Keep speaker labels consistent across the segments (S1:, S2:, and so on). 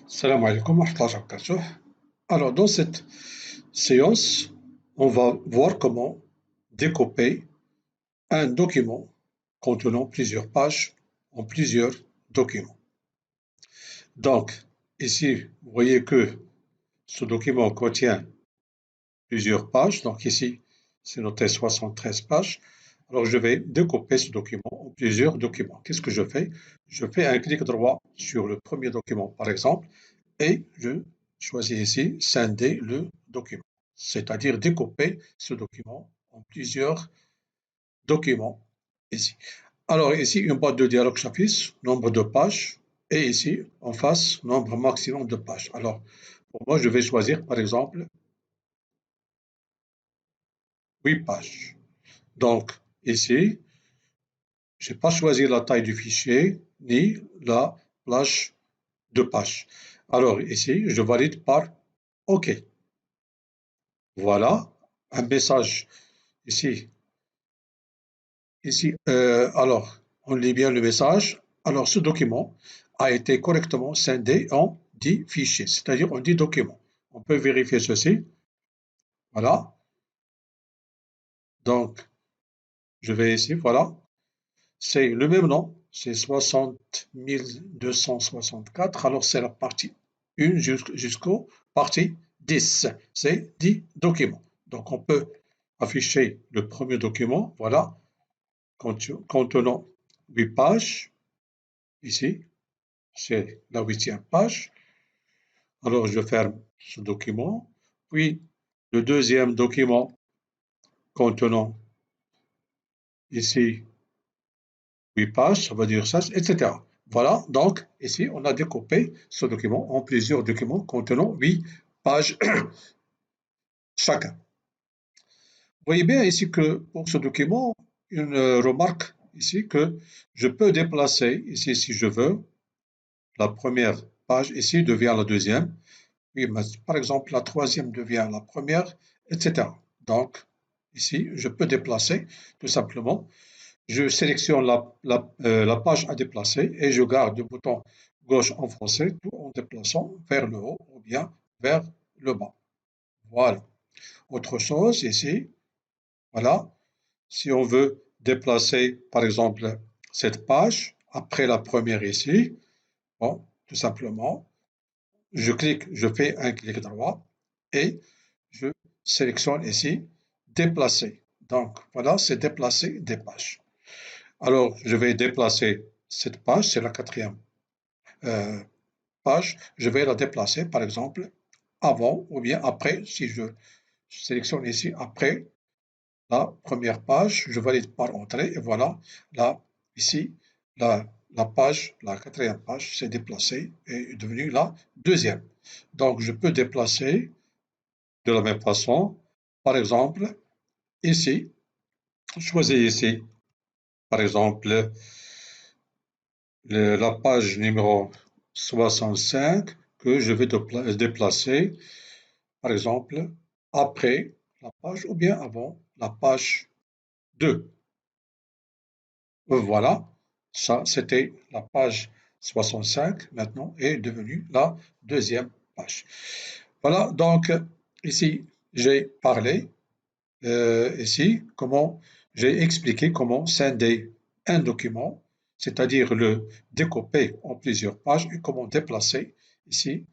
S1: Salam alaikum wa rahmatullahi wa barakatuh. Alors, dans cette séance, on va voir comment découper un document contenant plusieurs pages en plusieurs documents. Donc, ici, vous voyez que ce document contient plusieurs pages. Donc, ici, c'est noté 73 pages. Alors, je vais découper ce document en plusieurs documents. Qu'est-ce que je fais? Je fais un clic droit sur le premier document, par exemple, et je choisis ici scinder le document, c'est-à-dire découper ce document en plusieurs documents ici. Alors ici, une boîte de dialogue s'affiche, nombre de pages, et ici, en face, nombre maximum de pages. Alors, pour moi, je vais choisir, par exemple, 8 pages. Donc, ici, je n'ai pas choisi la taille du fichier, ni la plage de pages. Alors, ici, je valide par OK. Voilà, un message ici. Alors, on lit bien le message. Alors, ce document a été correctement scindé en 10 fichiers, c'est-à-dire en 10 documents. On peut vérifier ceci. Voilà. Donc, je vais ici, voilà. C'est le même nom, c'est 60 264. Alors, c'est la partie 1 jusqu'au partie 10. C'est 10 documents. Donc, on peut afficher le premier document, voilà, contenant 8 pages. Ici, c'est la 8e page. Alors, je ferme ce document. Puis, le deuxième document contenant ici 8 pages, ça veut dire ça, etc. Voilà, donc ici, on a découpé ce document en plusieurs documents contenant 8 pages chacun. Vous voyez bien ici que pour ce document, une remarque ici que je peux déplacer ici si je veux. La première page ici devient la deuxième. Oui, par exemple, la troisième devient la première, etc. Donc, ici, je peux déplacer tout simplement. Je sélectionne la page à déplacer et je garde le bouton gauche enfoncé tout en déplaçant vers le haut ou bien vers le bas. Voilà. Autre chose ici, voilà. Si on veut déplacer, par exemple, cette page après la première ici, bon, tout simplement, je fais un clic droit et je sélectionne ici déplacer. Donc voilà, c'est déplacer des pages. Alors je vais déplacer cette page, c'est la 4e page. Je vais la déplacer par exemple avant ou bien après. Si je sélectionne ici après la première page, je valide par entrée et voilà, là, ici, la page, la 4e page s'est déplacée et est devenue la 2e. Donc, je peux déplacer de la même façon. Par exemple, ici, choisis ici, par exemple, la page numéro 65 que je vais déplacer, par exemple, après la page ou bien avant la page 2. Voilà, ça c'était la page 65, maintenant est devenue la deuxième page. Voilà, donc ici j'ai parlé, ici comment j'ai expliqué comment scinder un document, c'est-à-dire le découper en plusieurs pages et comment déplacer ici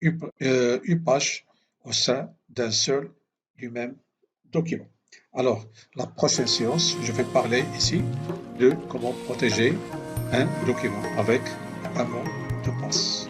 S1: une page au sein d'un seul du même document. Alors, la prochaine séance, je vais parler ici de comment protéger un document avec un mot de passe.